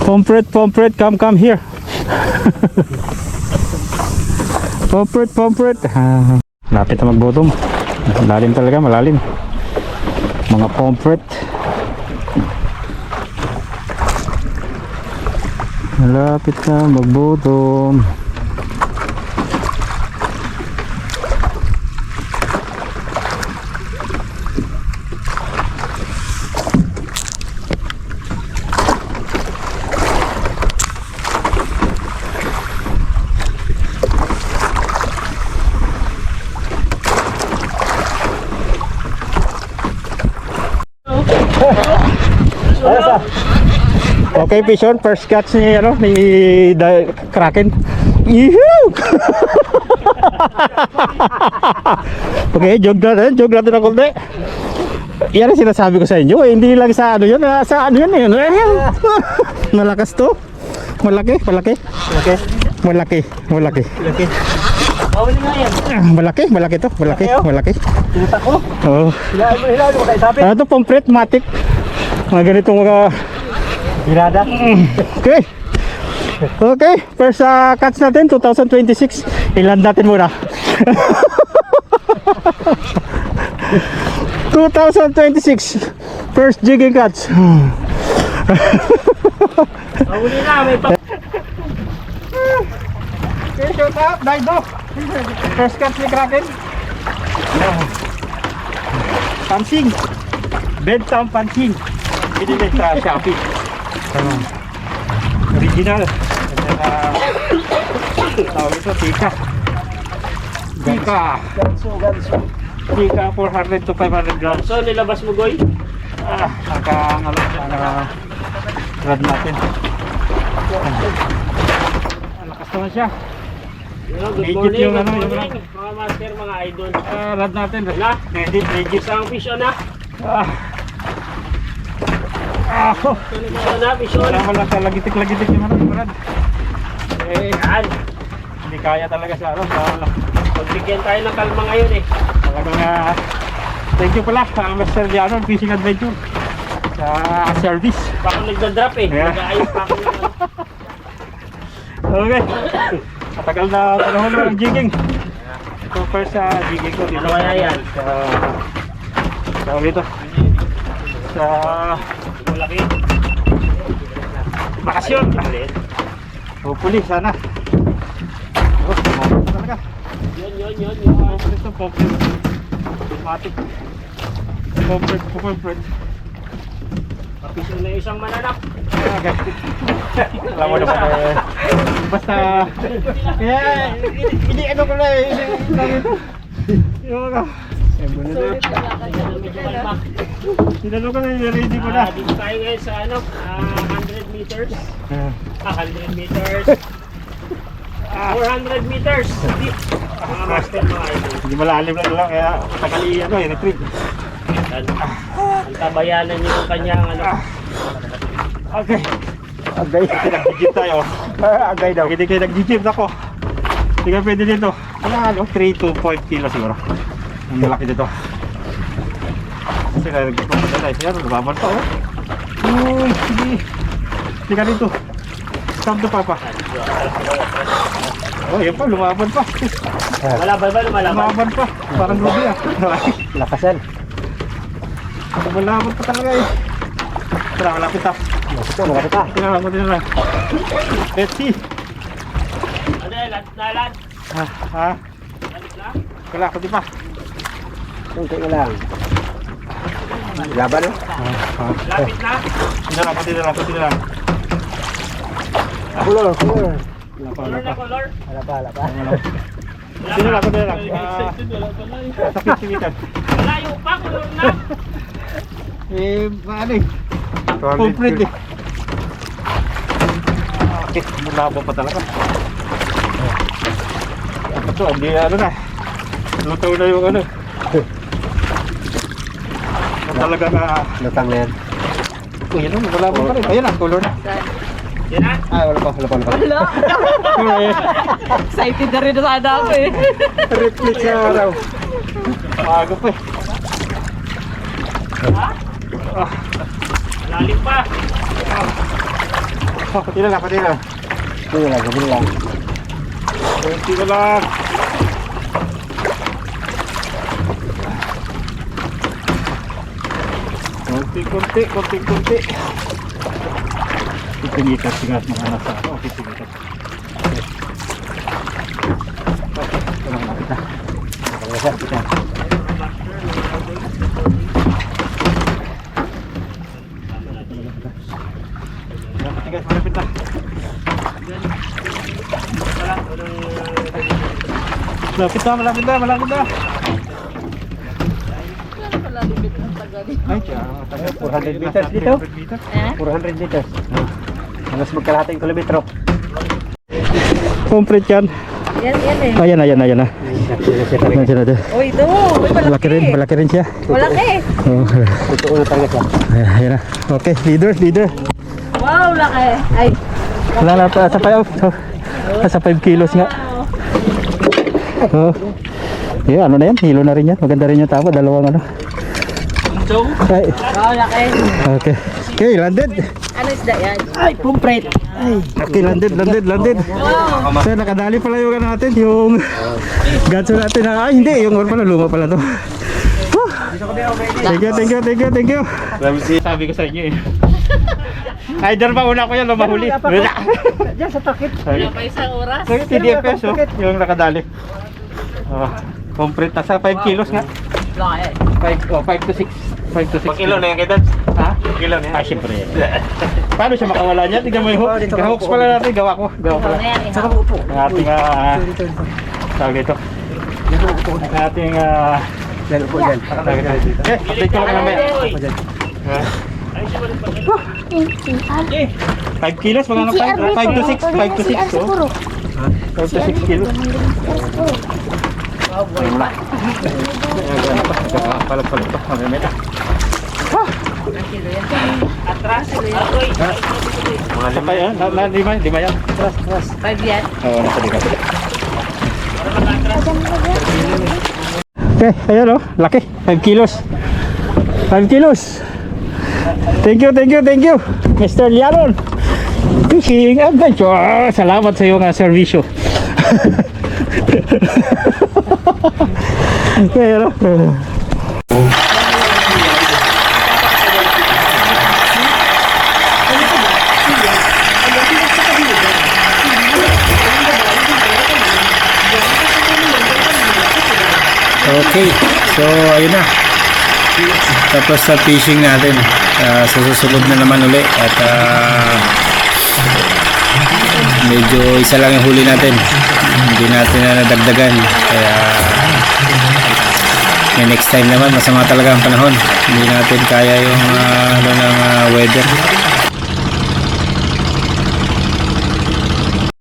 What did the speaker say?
Pomfret, come here. Pomfret. Lapit na magbottom. Malalim talaga, malalim. Mga pomfret. Malapit na magbottom. Okay, Pishon, first catch ni Kraken. Yuhuu! Okay, jog natin ang konti. Yan ang sinasabi ko sa inyo, hindi lang sa ano yun, sa ano yun eh. Malakas to. Malaki. Malaki to, malaki. Tinata ko. Oo. Hilahin mo kayo sabi. Ano to, pomfret, matik. Mga ganitong mga... Hirada. Okay, first catch natin, 2026. Ilan natin muna. 2026. First jigging catch. Mahuli na, may pa... Okay, shot up, Daido. First catch ni Kraken. Pansing. Bedtime pansing. Binili sa Shopee. Original. Tawag ito, Tika. Tika 400 to 500 grams. So, nilabas mo, Goy? Rad natin. Lakas naman siya. Good Legit morning, yung good ano, yung morning. Mga master, mga idol. Rad natin. Na? Legit. Isang fish on na. Oh. Ano na, fish on? Wala lang lagitik yung ano, Brad. Yan. Hindi kaya talaga sa ano. Pagbigyan tayo ng kalma ngayon eh. Talagang thank you pala Master Diano Fishing Adventure sa service. Baka nagdadrop eh. Yeah. Nag-aayos pa ako ng ano. Okay. Matagal na panahon naman ang jigging. Ito first jigging ko dito. Ano kaya yan? Sa dito. Sa Malaki. bakasyon. Hopefully sana. Oh, talaga. Yun. Ito pomfret. Matik. Pomfret. Fish on na isang mananap. Okay. Alam mo naman basta hindi ano ko na sinalo ko na ready ko na. Dito tayo ngayon sa 100 meters. 100 meters. 400 meters. Deep. Mga master, mga idol. Hindi malalim na lang kaya tagali retreat. Ang tabayanan niyo yung kanyang Okay. Agay, nag-jeep tayo. Agay daw. Hindi kayo nag-jeep ako. Hindi ka pwede dito. 3 to 5 kilo siguro. Ang malaki dito. Kasi nag-jeep tayo. Yan, lumaban pa sige. Hindi ka dito. Stop to papa. Yan pa, lumaban pa. Malaban ba? Lumaban pa. Parang ruby Lakasan. Lumaban pa talaga Tara, malapit ta. Tingnan mo. Let's see. Ano yan? Lalat? Lalit na? Wala ko di pa. Kunti na lang. Laban no? Lapit na? Pati na lang. Color. Color. Wala pa. Sino lang. Sakit-sikitan. Malayo pa, color na. Paano pomfret Okay, malabo pa talaga. Ito, hindi na. Lutaw na yung talaga Lutang na yan. Yan malabo pa rin. Ayan color na. Yan na? Wala pa. Excited na rin sana ako eh. Reflex sa araw. Maaga pa Lalim pa. Pati na lang, pati na lang. Pati na lang. Pati na lang. Konti. Ipinitas singat mga nasa ako. Ipinitas. Okay, tulungan na kita. Kita. Malapit na. Malapit na. Ay, siya. 400 meters dito. 400 meters. Halos magkalahating kilometro. Complete yan. Yan eh. Ayan na. Ayan siya na doon. Oh, ito. Uy, Malaki rin siya. Malaki. Oh. Totoo na talaga siya. Ayan na. Okay, leader. Wow, laki. Ay. Wala na pa sa 5 kilos nga. Oh. Yeah, ano na yan? Hilo na rin yan. Maganda rin yung tama. Dalawang ano. Ay. Wow, laki. Okay, landed. Ano isda yan? Ay, complete. Okay, landed. Wow. So, nakadali pala yung ano natin, yung ganso natin. Ay, hindi. Yung pala, luma pala to. Whew. Thank you. Sabi ko sa inyo eh. Either ba una ko yan, lumahuli. Diyan sa takip. Wala pa isang oras. So, yung TDFS, oh, yung nakadali. Oh, complete na sa 5 kilos nga. Laki. 5 to 6. 5 to 6. Pag kilo na yan kita. Ha? Kilo na yan. Ah, syempre yan. Paano siya makawala niya? Tignan mo yung hook. Hooks pala natin. Gawa ko. Ano yan? Saka upo. Ang ating, tawag dito. Ang ating, Dyan, upo dyan. tawag dito. Okay, update ko lang namin. Upo dyan. 5 kilos, mga 5 to 6. 5 to 6. Oh. 5 to 6 kilos. Wala. Palag-palag to. Mamimit. Atras. Mga lima yan. Atras. 5 yan. Oo, nasa likas. Okay, ayan o. Laki. 5 kilos. 5 kilos. Thank you. Mr. Liaron. Fishing Adventure. Salamat sa iyong servisyo. Okay, ano? Okay, so ayun na. Tapos sa fishing natin. Sa susunod na naman uli at medyo isa lang yung huli natin. Hindi natin na nadagdagan. Kaya may next time naman masama talaga ang panahon. Hindi natin kaya yung ano ng weather.